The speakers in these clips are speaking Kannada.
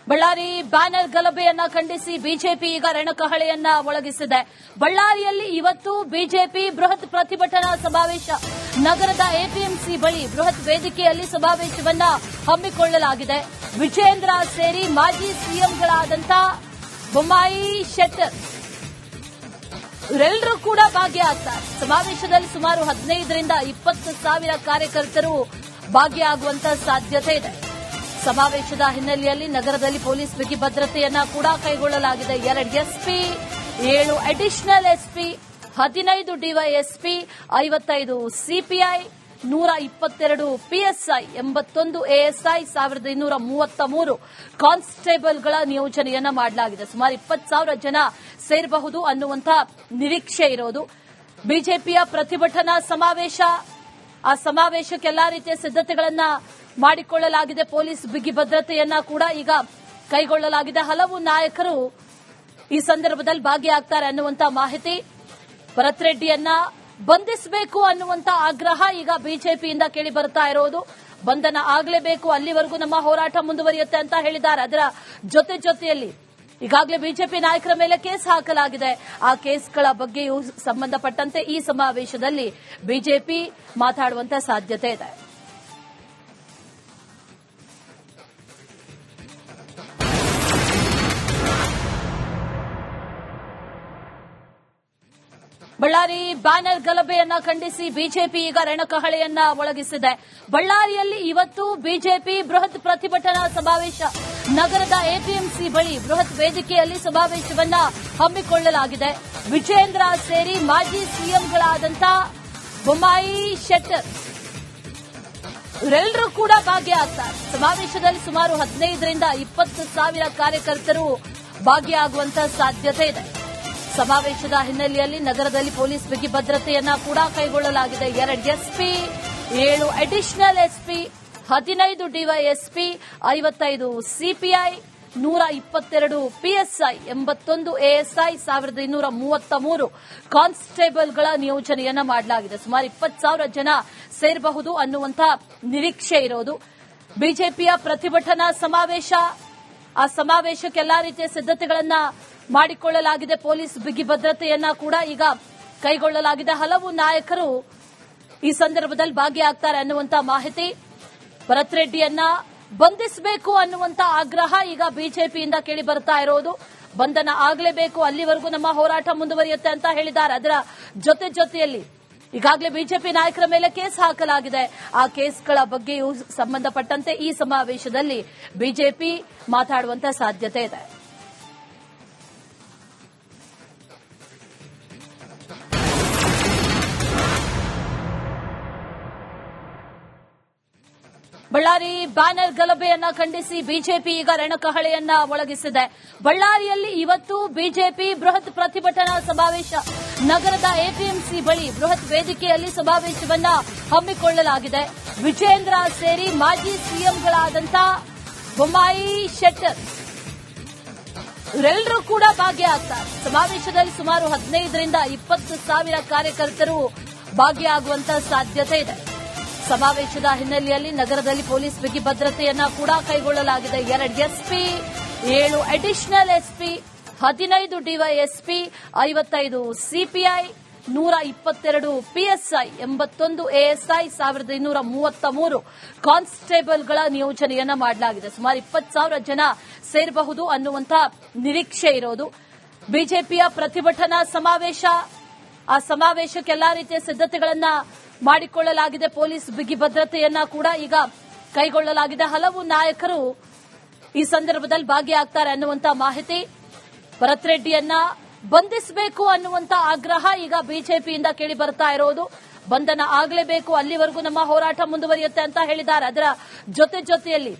ಬಳ್ಳಾರಿ ಬ್ಯಾನರ್ ಗಲಭೆಯನ್ನ ಖಂಡಿಸಿ ಬಿಜೆಪಿ ಈಗ ರಣಕಹಳೆಯನ್ನ ಮೊಳಗಿಸಿದೆ. ಬಳ್ಳಾರಿಯಲ್ಲಿ ಇವತ್ತು ಬಿಜೆಪಿ ಬೃಹತ್ ಪ್ರತಿಭಟನಾ ಸಮಾವೇಶ. ನಗರದ ಎಪಿಎಂಸಿ ಬಳಿ ಬೃಹತ್ ವೇದಿಕೆಯಲ್ಲಿ ಸಮಾವೇಶವನ್ನ ಹಮ್ಮಿಕೊಳ್ಳಲಾಗಿದೆ. ವಿಜೇಂದ್ರ ಸೇರಿ ಮಾಜಿ ಸಿಎಂಗಳಾದಂಥ ಬೊಮ್ಮಾಯಿ, ಶೆಟ್ಟರ್ ಇವರೆಲ್ಲರೂ ಕೂಡ ಭಾಗಿಯಾಗ್ತಾರೆ. ಸಮಾವೇಶದಲ್ಲಿ ಸುಮಾರು 15ರಿಂದ 20 ಸಾವಿರ ಕಾರ್ಯಕರ್ತರು ಭಾಗಿಯಾಗುವಂತ ಸಾಧ್ಯತೆ ಇದೆ. ಸಮಾವೇಶದ ಹಿನ್ನೆಲೆಯಲ್ಲಿ ನಗರದಲ್ಲಿ ಪೊಲೀಸ್ ಬಿಗಿ ಭದ್ರತೆಯನ್ನ ಕೂಡ ಕೈಗೊಳ್ಳಲಾಗಿದೆ. 2 SP, 7 additional SP, 15 DYSP, 55 CPI, 122 PSI, 81 ASI, 1233 ಕಾನ್ಸ್ಟೇಬಲ್ಗಳ ನಿಯೋಜನೆಯನ್ನ ಮಾಡಲಾಗಿದೆ. ಸುಮಾರು 20,000 ಜನ ಸೇರಬಹುದು ಅನ್ನುವಂಥ ನಿರೀಕ್ಷೆ ಇರೋದು. ಬಿಜೆಪಿಯ ಪ್ರತಿಭಟನಾ ಸಮಾವೇಶ. ಆ ಸಮಾವೇಶಕ್ಕೆ ಎಲ್ಲಾ ರೀತಿಯ ಸಿದ್ಧತೆಗಳನ್ನ ಮಾಡಿಕೊಳ್ಳಲಾಗಿದೆ. ಪೊಲೀಸ್ ಬಿಗಿ ಭದ್ರತೆಯನ್ನ ಕೂಡ ಈಗ ಕೈಗೊಳ್ಳಲಾಗಿದೆ. ಹಲವು ನಾಯಕರು ಈ ಸಂದರ್ಭದಲ್ಲಿ ಭಾಗಿಯಾಗ್ತಾರೆ ಅನ್ನುವಂತ ಮಾಹಿತಿ. ಭರತ್ ರೆಡ್ಡಿಯನ್ನ ಬಂಧಿಸಬೇಕು ಅನ್ನುವಂತ ಆಗ್ರಹ ಈಗ ಬಿಜೆಪಿಯಿಂದ ಕೇಳಿ ಬರ್ತಾ ಇರೋದು. ಬಂಧನ ಆಗಲೇಬೇಕು, ಅಲ್ಲಿವರೆಗೂ ನಮ್ಮ ಹೋರಾಟ ಮುಂದುವರಿಯುತ್ತೆ ಅಂತ ಹೇಳಿದ್ದಾರೆ. ಅದರ ಜೊತೆಯಲ್ಲಿ ಈಗಾಗಲೇ ಬಿಜೆಪಿ ನಾಯಕರ ಮೇಲೆ ಕೇಸ್ ಹಾಕಲಾಗಿದೆ. ಆ ಕೇಸ್ಗಳ ಬಗ್ಗೆಯೂ ಸಂಬಂಧಪಟ್ಟಂತೆ ಈ ಸಮಾವೇಶದಲ್ಲಿ ಬಿಜೆಪಿ ಮಾತಾಡುವಂತ ಸಾಧ್ಯತೆ ಇದೆ. ಬಳ್ಳಾರಿ ಬ್ಯಾನರ್ ಗಲಭೆಯನ್ನ ಖಂಡಿಸಿ ಬಿಜೆಪಿ ಈಗ ರಣಕಹಳೆಯನ್ನ ಮೊಳಗಿಸಿದೆ. ಬಳ್ಳಾರಿಯಲ್ಲಿ ಇವತ್ತು ಬಿಜೆಪಿ ಬೃಹತ್ ಪ್ರತಿಭಟನಾ ಸಮಾವೇಶ. ನಗರದ ಎಪಿಎಂಸಿ ಬಳಿ ಬೃಹತ್ ವೇದಿಕೆಯಲ್ಲಿ ಸಮಾವೇಶವನ್ನ ಹಮ್ಮಿಕೊಳ್ಳಲಾಗಿದೆ. ವಿಜೇಂದ್ರ ಸೇರಿ ಮಾಜಿ ಸಿಎಂಗಳಾದಂಥ ಬೊಮ್ಮಾಯಿ, ಶೆಟ್ಟರ್ ಇವರೆಲ್ಲರೂ ಕೂಡ ಭಾಗಿಯಾಗ್ತಾರೆ. ಸಮಾವೇಶದಲ್ಲಿ ಸುಮಾರು 15ರಿಂದ 20 ಸಾವಿರ ಕಾರ್ಯಕರ್ತರು ಭಾಗಿಯಾಗುವಂತ ಸಾಧ್ಯತೆ ಇದೆ. ಸಮಾವೇಶದ ಹಿನ್ನೆಲೆಯಲ್ಲಿ ನಗರದಲ್ಲಿ ಪೊಲೀಸ್ ಬಿಗಿ ಭದ್ರತೆಯನ್ನ ಕೂಡ ಕೈಗೊಳ್ಳಲಾಗಿದೆ. 2 SP, 7 additional SP, 15 DYSP, 55 CPI, 122 PSI, 81 ASI, 1233 ಕಾನ್ಸ್ಟೇಬಲ್ಗಳ ನಿಯೋಜನೆಯನ್ನ ಮಾಡಲಾಗಿದೆ. ಸುಮಾರು 20,000 ಜನ ಸೇರಬಹುದು ಅನ್ನುವಂಥ ನಿರೀಕ್ಷೆ ಇರೋದು. ಬಿಜೆಪಿಯ ಪ್ರತಿಭಟನಾ ಸಮಾವೇಶ. ಆ ಸಮಾವೇಶಕ್ಕೆ ಎಲ್ಲಾ ರೀತಿಯ ಸಿದ್ಧತೆಗಳನ್ನ ಮಾಡಿಕೊಳ್ಳಲಾಗಿದೆ. ಪೊಲೀಸ್ ಬಿಗಿ ಭದ್ರತೆಯನ್ನ ಕೂಡ ಈಗ ಕೈಗೊಳ್ಳಲಾಗಿದೆ. ಹಲವು ನಾಯಕರು ಈ ಸಂದರ್ಭದಲ್ಲಿ ಭಾಗಿಯಾಗ್ತಾರೆ ಅನ್ನುವಂತ ಮಾಹಿತಿ. ಭರತ್ ರೆಡ್ಡಿಯನ್ನ ಬಂಧಿಸಬೇಕು ಅನ್ನುವಂತ ಆಗ್ರಹ ಈಗ ಬಿಜೆಪಿಯಿಂದ ಕೇಳಿ ಬರ್ತಾ ಇರೋದು. ಬಂಧನ ಆಗಲೇಬೇಕು, ಅಲ್ಲಿವರೆಗೂ ನಮ್ಮ ಹೋರಾಟ ಮುಂದುವರಿಯುತ್ತೆ ಅಂತ ಹೇಳಿದ್ದಾರೆ. ಅದರ ಜೊತೆಯಲ್ಲಿ ಈಗಾಗಲೇ ಬಿಜೆಪಿ ನಾಯಕರ ಮೇಲೆ ಕೇಸ್ ಹಾಕಲಾಗಿದೆ. ಆ ಕೇಸ್ಗಳ ಬಗ್ಗೆಯೂ ಸಂಬಂಧಪಟ್ಟಂತೆ ಈ ಸಮಾವೇಶದಲ್ಲಿ ಬಿಜೆಪಿ ಮಾತಾಡುವಂತ ಸಾಧ್ಯತೆ ಇದೆ. ಬಳ್ಳಾರಿ ಬ್ಯಾನರ್ ಗಲಭೆಯನ್ನ ಖಂಡಿಸಿ ಬಿಜೆಪಿ ಈಗ ರಣಕಹಳೆಯನ್ನ ಮೊಳಗಿಸಿದೆ. ಬಳ್ಳಾರಿಯಲ್ಲಿ ಇವತ್ತು ಬಿಜೆಪಿ ಬೃಹತ್ ಪ್ರತಿಭಟನಾ ಸಮಾವೇಶ. ನಗರದ ಎಪಿಎಂಸಿ ಬಳಿ ಬೃಹತ್ ವೇದಿಕೆಯಲ್ಲಿ ಸಮಾವೇಶವನ್ನ ಹಮ್ಮಿಕೊಳ್ಳಲಾಗಿದೆ. ವಿಜೇಂದ್ರ ಸೇರಿ ಮಾಜಿ ಸಿಎಂಗಳಾದಂಥ ಬೊಮ್ಮಾಯಿ, ಶೆಟ್ಟರ್ ಇವರೆಲ್ಲರೂ ಕೂಡ ಭಾಗಿಯಾಗ್ತಾರೆ. ಸಮಾವೇಶದಲ್ಲಿ ಸುಮಾರು 15ರಿಂದ 20 ಸಾವಿರ ಕಾರ್ಯಕರ್ತರು ಭಾಗಿಯಾಗುವಂತ ಸಾಧ್ಯತೆ ಇದೆ. ಸಮಾವೇಶದ ಹಿನ್ನೆಲೆಯಲ್ಲಿ ನಗರದಲ್ಲಿ ಪೊಲೀಸ್ ಬಿಗಿ ಭದ್ರತೆಯನ್ನ ಕೂಡ ಕೈಗೊಳ್ಳಲಾಗಿದೆ. 2 SP, 7 additional SP, 15 DYSP, 55 CPI, 122 PSI, 81 ASI, 1233 ಕಾನ್ಸ್ಟೇಬಲ್ಗಳ ನಿಯೋಜನೆಯನ್ನ ಮಾಡಲಾಗಿದೆ. ಸುಮಾರು 20,000 ಜನ ಸೇರಬಹುದು ಅನ್ನುವಂಥ ನಿರೀಕ್ಷೆ ಇರೋದು. ಬಿಜೆಪಿಯ ಪ್ರತಿಭಟನಾ ಸಮಾವೇಶ. ಆ ಸಮಾವೇಶಕ್ಕೆ ಎಲ್ಲಾ ರೀತಿಯ ಸಿದ್ಧತೆಗಳನ್ನ ಮಾಡಿಕೊಳ್ಳಲಾಗಿದೆ. ಪೊಲೀಸ್ ಬಿಗಿ ಭದ್ರತೆಯನ್ನ ಕೂಡ ಈಗ ಕೈಗೊಳ್ಳಲಾಗಿದೆ. ಹಲವು ನಾಯಕರು ಈ ಸಂದರ್ಭದಲ್ಲಿ ಭಾಗಿಯಾಗ್ತಾರೆ ಅನ್ನುವಂತ ಮಾಹಿತಿ. ಭರತ್ ರೆಡ್ಡಿಯನ್ನ ಬಂಧಿಸಬೇಕು ಅನ್ನುವಂತ ಆಗ್ರಹ ಈಗ ಬಿಜೆಪಿಯಿಂದ ಕೇಳಿ ಬರ್ತಾ ಇರೋದು. ಬಂಧನ ಆಗಲೇಬೇಕು, ಅಲ್ಲಿವರೆಗೂ ನಮ್ಮ ಹೋರಾಟ ಮುಂದುವರಿಯುತ್ತೆ ಅಂತ ಹೇಳಿದ್ದಾರೆ. ಅದರ ಜೊತೆಯಲ್ಲಿ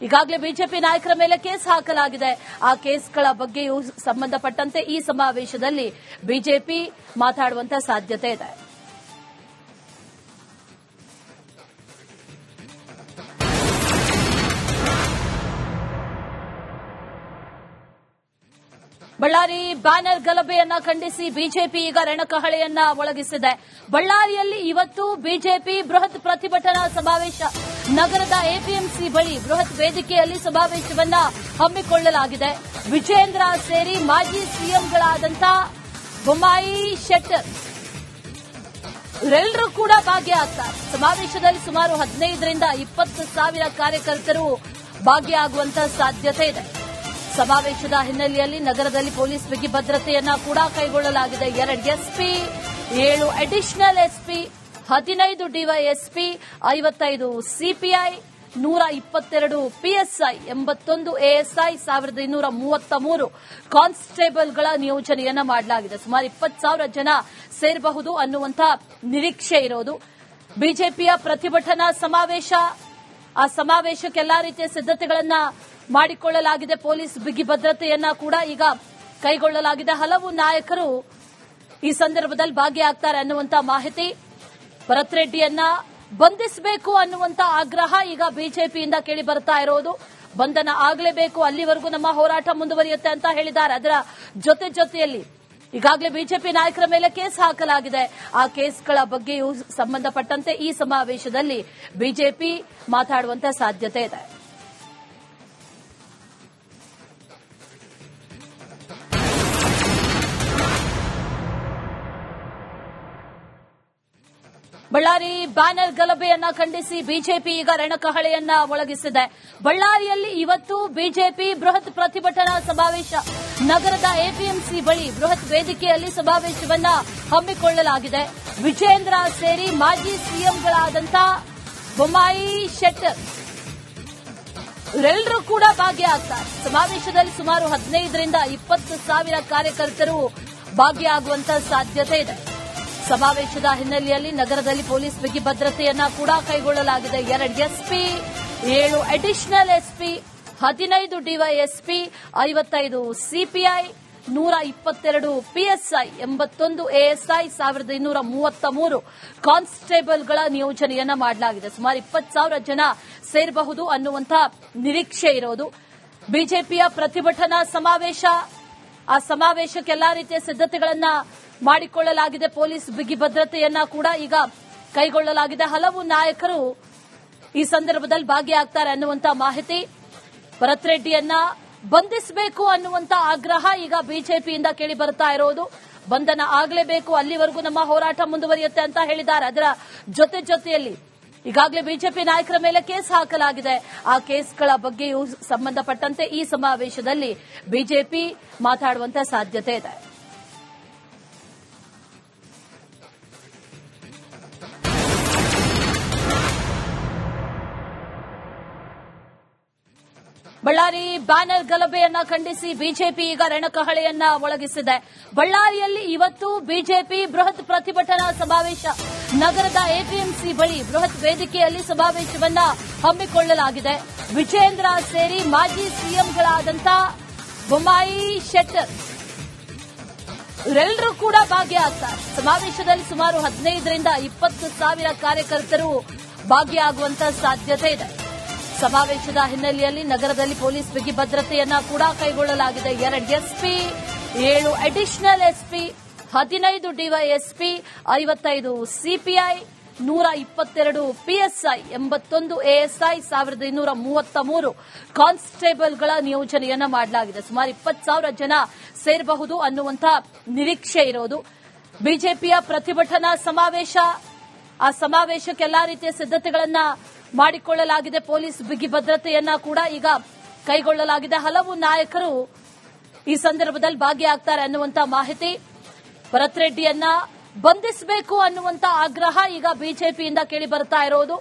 ಈಗಾಗಲೇ ಬಿಜೆಪಿ ನಾಯಕರ ಮೇಲೆ ಕೇಸ್ ಹಾಕಲಾಗಿದೆ. ಆ ಕೇಸ್ಗಳ ಬಗ್ಗೆಯೂ ಸಂಬಂಧಪಟ್ಟಂತೆ ಈ ಸಮಾವೇಶದಲ್ಲಿ ಬಿಜೆಪಿ ಮಾತಾಡುವಂತ ಸಾಧ್ಯತೆ ಇದೆ. ಬಳ್ಳಾರಿ ಬ್ಯಾನರ್ ಗಲಭೆಯನ್ನ ಖಂಡಿಸಿ ಬಿಜೆಪಿ ಈಗ ರಣಕಹಳೆಯನ್ನ ಮೊಳಗಿಸಿದೆ. ಬಳ್ಳಾರಿಯಲ್ಲಿ ಇವತ್ತು ಬಿಜೆಪಿ ಬೃಹತ್ ಪ್ರತಿಭಟನಾ ಸಮಾವೇಶ. ನಗರದ ಎಪಿಎಂಸಿ ಬಳಿ ಬೃಹತ್ ವೇದಿಕೆಯಲ್ಲಿ ಸಮಾವೇಶವನ್ನ ಹಮ್ಮಿಕೊಳ್ಳಲಾಗಿದೆ. ವಿಜೇಂದ್ರ ಸೇರಿ ಮಾಜಿ ಸಿಎಂಗಳಾದಂಥ ಬೊಮ್ಮಾಯಿ, ಶೆಟ್ಟರ್ ಇವರೆಲ್ಲರೂ ಕೂಡ ಭಾಗಿಯಾಗ್ತಾರೆ. ಸಮಾವೇಶದಲ್ಲಿ ಸುಮಾರು 15ರಿಂದ 20 ಸಾವಿರ ಕಾರ್ಯಕರ್ತರು ಭಾಗಿಯಾಗುವಂತ ಸಾಧ್ಯತೆ ಇದೆ. ಸಮಾವೇಶದ ಹಿನ್ನೆಲೆಯಲ್ಲಿ ನಗರದಲ್ಲಿ ಪೊಲೀಸ್ ಬಿಗಿ ಭದ್ರತೆಯನ್ನ ಕೂಡ ಕೈಗೊಳ್ಳಲಾಗಿದೆ. 2 SP, 7 additional SP, 15 DYSP, 55 CPI, 122 PSI, 81 ASI, 1233 ಕಾನ್ಸ್ಟೇಬಲ್ಗಳ ನಿಯೋಜನೆಯನ್ನ ಮಾಡಲಾಗಿದೆ. ಸುಮಾರು 20,000 ಜನ ಸೇರಬಹುದು ಅನ್ನುವಂತ ನಿರೀಕ್ಷೆ ಇರೋದು. ಬಿಜೆಪಿಯ ಪ್ರತಿಭಟನಾ ಸಮಾವೇಶ, ಆ ಸಮಾವೇಶಕ್ಕೆ ಎಲ್ಲಾ ರೀತಿಯ ಸಿದ್ದತೆಗಳನ್ನ ಮಾಡಿಕೊಳ್ಳಲಾಗಿದೆ. ಪೊಲೀಸ್ ಬಿಗಿ ಭದ್ರತೆಯನ್ನ ಕೂಡ ಈಗ ಕೈಗೊಳ್ಳಲಾಗಿದೆ. ಹಲವು ನಾಯಕರು ಈ ಸಂದರ್ಭದಲ್ಲಿ ಭಾಗಿಯಾಗ್ತಾರೆ ಅನ್ನುವಂತ ಮಾಹಿತಿ. ಭರತ್ ರೆಡ್ಡಿಯನ್ನ ಬಂಧಿಸಬೇಕು ಅನ್ನುವಂತ ಆಗ್ರಹ ಈಗ ಬಿಜೆಪಿಯಿಂದ ಕೇಳಿ ಬರ್ತಾ ಇರೋದು. ಬಂಧನ ಆಗಲೇಬೇಕು, ಅಲ್ಲಿವರೆಗೂ ನಮ್ಮ ಹೋರಾಟ ಮುಂದುವರಿಯುತ್ತೆ ಅಂತ ಹೇಳಿದ್ದಾರೆ. ಅದರ ಜೊತೆಯಲ್ಲಿ ಈಗಾಗಲೇ ಬಿಜೆಪಿ ನಾಯಕರ ಮೇಲೆ ಕೇಸ್ ಹಾಕಲಾಗಿದೆ. ಆ ಕೇಸ್ಗಳ ಬಗ್ಗೆಯೂ ಸಂಬಂಧಪಟ್ಟಂತೆ ಈ ಸಮಾವೇಶದಲ್ಲಿ ಬಿಜೆಪಿ ಮಾತಾಡುವಂತ ಸಾಧ್ಯತೆ ಇದೆ. ಬಳ್ಳಾರಿ ಬ್ಯಾನರ್ ಗಲಭೆಯನ್ನ ಖಂಡಿಸಿ ಬಿಜೆಪಿ ಈಗ ರಣಕಹಳೆಯನ್ನ ಮೊಳಗಿಸಿದೆ. ಬಳ್ಳಾರಿಯಲ್ಲಿ ಇವತ್ತು ಬಿಜೆಪಿ ಬೃಹತ್ ಪ್ರತಿಭಟನಾ ಸಮಾವೇಶ. ನಗರದ ಎಪಿಎಂಸಿ ಬಳಿ ಬೃಹತ್ ವೇದಿಕೆಯಲ್ಲಿ ಸಮಾವೇಶವನ್ನ ಹಮ್ಮಿಕೊಳ್ಳಲಾಗಿದೆ. ವಿಜೇಂದ್ರ ಸೇರಿ ಮಾಜಿ ಸಿಎಂಗಳಾದಂಥ ಬೊಮ್ಮಾಯಿ, ಶೆಟ್ಟರ್ ಇವರೆಲ್ಲರೂ ಕೂಡ ಭಾಗಿಯಾಗ್ತಾರೆ. ಸಮಾವೇಶದಲ್ಲಿ ಸುಮಾರು 15ರಿಂದ 20 ಸಾವಿರ ಕಾರ್ಯಕರ್ತರು ಭಾಗಿಯಾಗುವಂತ ಸಾಧ್ಯತೆ ಇದೆ. ಸಮಾವೇಶದ ಹಿನ್ನೆಲೆಯಲ್ಲಿ ನಗರದಲ್ಲಿ ಪೊಲೀಸ್ ಬಿಗಿ ಭದ್ರತೆಯನ್ನ ಕೂಡ ಕೈಗೊಳ್ಳಲಾಗಿದೆ. 2 SP, 7 additional SP, 15 DYSP, 55 CPI, 122 PSI, 81 ASI, 1233 ಕಾನ್ಸ್ಟೇಬಲ್ಗಳ ನಿಯೋಜನೆಯನ್ನ ಮಾಡಲಾಗಿದೆ. ಸುಮಾರು 20,000 ಜನ ಸೇರಬಹುದು ಅನ್ನುವಂತ ನಿರೀಕ್ಷೆ ಇರೋದು. ಬಿಜೆಪಿಯ ಪ್ರತಿಭಟನಾ ಸಮಾವೇಶ, ಆ ಸಮಾವೇಶಕ್ಕೆ ಎಲ್ಲಾ ರೀತಿಯ ಸಿದ್ದತೆಗಳನ್ನ ಮಾಡಿಕೊಳ್ಳಲಾಗಿದೆ. ಪೊಲೀಸ್ ಬಿಗಿ ಭದ್ರತೆಯನ್ನ ಕೂಡ ಈಗ ಕೈಗೊಳ್ಳಲಾಗಿದೆ. ಹಲವು ನಾಯಕರು ಈ ಸಂದರ್ಭದಲ್ಲಿ ಭಾಗಿಯಾಗ್ತಾರೆ ಅನ್ನುವಂತ ಮಾಹಿತಿ. ಭರತ್ ರೆಡ್ಡಿಯನ್ನ ಬಂಧಿಸಬೇಕು ಅನ್ನುವಂತ ಆಗ್ರಹ ಈಗ ಬಿಜೆಪಿಯಿಂದ ಕೇಳಿ ಬರ್ತಾ ಇರೋದು. ಬಂಧನ ಆಗಲೇಬೇಕು, ಅಲ್ಲಿವರೆಗೂ ನಮ್ಮ ಹೋರಾಟ ಮುಂದುವರಿಯುತ್ತೆ ಅಂತ ಹೇಳಿದ್ದಾರೆ. ಅದರ ಜೊತೆಯಲ್ಲಿ ಈಗಾಗಲೇ ಬಿಜೆಪಿ ನಾಯಕರ ಮೇಲೆ ಕೇಸ್ ಹಾಕಲಾಗಿದೆ. ಆ ಕೇಸ್ಗಳ ಬಗ್ಗೆಯೂ ಸಂಬಂಧಪಟ್ಟಂತೆ ಈ ಸಮಾವೇಶದಲ್ಲಿ ಬಿಜೆಪಿ ಮಾತಾಡುವಂತ ಸಾಧ್ಯತೆ ಇದೆ. ಬಳ್ಳಾರಿ ಬ್ಯಾನರ್ ಗಲಭೆಯನ್ನ ಖಂಡಿಸಿ ಬಿಜೆಪಿ ಈಗ ರಣಕಹಳೆಯನ್ನ ಮೊಳಗಿಸಿದೆ. ಬಳ್ಳಾರಿಯಲ್ಲಿ ಇವತ್ತು ಬಿಜೆಪಿ ಬೃಹತ್ ಪ್ರತಿಭಟನಾ ಸಮಾವೇಶ. ನಗರದ ಎಪಿಎಂಸಿ ಬಳಿ ಬೃಹತ್ ವೇದಿಕೆಯಲ್ಲಿ ಸಮಾವೇಶವನ್ನ ಹಮ್ಮಿಕೊಳ್ಳಲಾಗಿದೆ. ವಿಜೇಂದ್ರ ಸೇರಿ ಮಾಜಿ ಸಿಎಂಗಳಾದಂಥ ಬೊಮ್ಮಾಯಿ, ಶೆಟ್ಟರ್ ಇವರೆಲ್ಲರೂ ಕೂಡ ಭಾಗಿಯಾಗ್ತಾರೆ. ಸಮಾವೇಶದಲ್ಲಿ ಸುಮಾರು 15ರಿಂದ 20 ಸಾವಿರ ಕಾರ್ಯಕರ್ತರು ಭಾಗಿಯಾಗುವಂತ ಸಾಧ್ಯತೆ ಇದೆ. ಸಮಾವೇಶದ ಹಿನ್ನೆಲೆಯಲ್ಲಿ ನಗರದಲ್ಲಿ ಪೊಲೀಸ್ ಬಿಗಿ ಭದ್ರತೆಯನ್ನ ಕೂಡ ಕೈಗೊಳ್ಳಲಾಗಿದೆ. 2 SP, 7 additional SP, 15 DYSP, 55 CPI, 122 PSI, 81 ASI, 1233 ಕಾನ್ಸ್ಟೇಬಲ್ಗಳ ನಿಯೋಜನೆಯನ್ನ ಮಾಡಲಾಗಿದೆ. ಸುಮಾರು 20,000 ಜನ ಸೇರಬಹುದು ಅನ್ನುವಂತ ನಿರೀಕ್ಷೆ ಇರೋದು. ಬಿಜೆಪಿಯ ಪ್ರತಿಭಟನಾ ಸಮಾವೇಶ, ಆ ಸಮಾವೇಶಕ್ಕೆ ಎಲ್ಲಾ ರೀತಿಯ ಸಿದ್ದತೆಗಳನ್ನ ಮಾಡಿಕೊಳ್ಳಲಾಗಿದೆ. ಪೊಲೀಸ್ ಬಿಗಿ ಭದ್ರತೆಯನ್ನ ಕೂಡ ಈಗ ಕೈಗೊಳ್ಳಲಾಗಿದೆ. ಹಲವು ನಾಯಕರು ಈ ಸಂದರ್ಭದಲ್ಲಿ ಭಾಗಿಯಾಗ್ತಾರೆ ಅನ್ನುವಂತ ಮಾಹಿತಿ. ಭರತ್ ರೆಡ್ಡಿಯನ್ನ ಬಂಧಿಸಬೇಕು ಅನ್ನುವಂತ ಆಗ್ರಹ ಈಗ ಬಿಜೆಪಿಯಿಂದ ಕೇಳಿ ಬರ್ತಾ ಇರೋದು.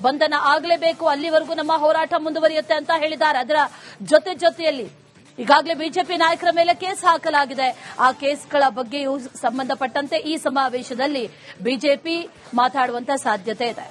ಬಂಧನ ಆಗಲೇಬೇಕು, ಅಲ್ಲಿವರೆಗೂ ನಮ್ಮ ಹೋರಾಟ ಮುಂದುವರಿಯುತ್ತೆ ಅಂತ ಹೇಳಿದ್ದಾರೆ. ಅದರ ಜೊತೆಯಲ್ಲಿ ಈಗಾಗಲೇ ಬಿಜೆಪಿ ನಾಯಕರ ಮೇಲೆ ಕೇಸ್ ಹಾಕಲಾಗಿದೆ. ಆ ಕೇಸ್ಗಳ ಬಗ್ಗೆಯೂ ಸಂಬಂಧಪಟ್ಟಂತೆ ಈ ಸಮಾವೇಶದಲ್ಲಿ ಬಿಜೆಪಿ ಮಾತಾಡುವಂತ ಸಾಧ್ಯತೆ ಇದೆ.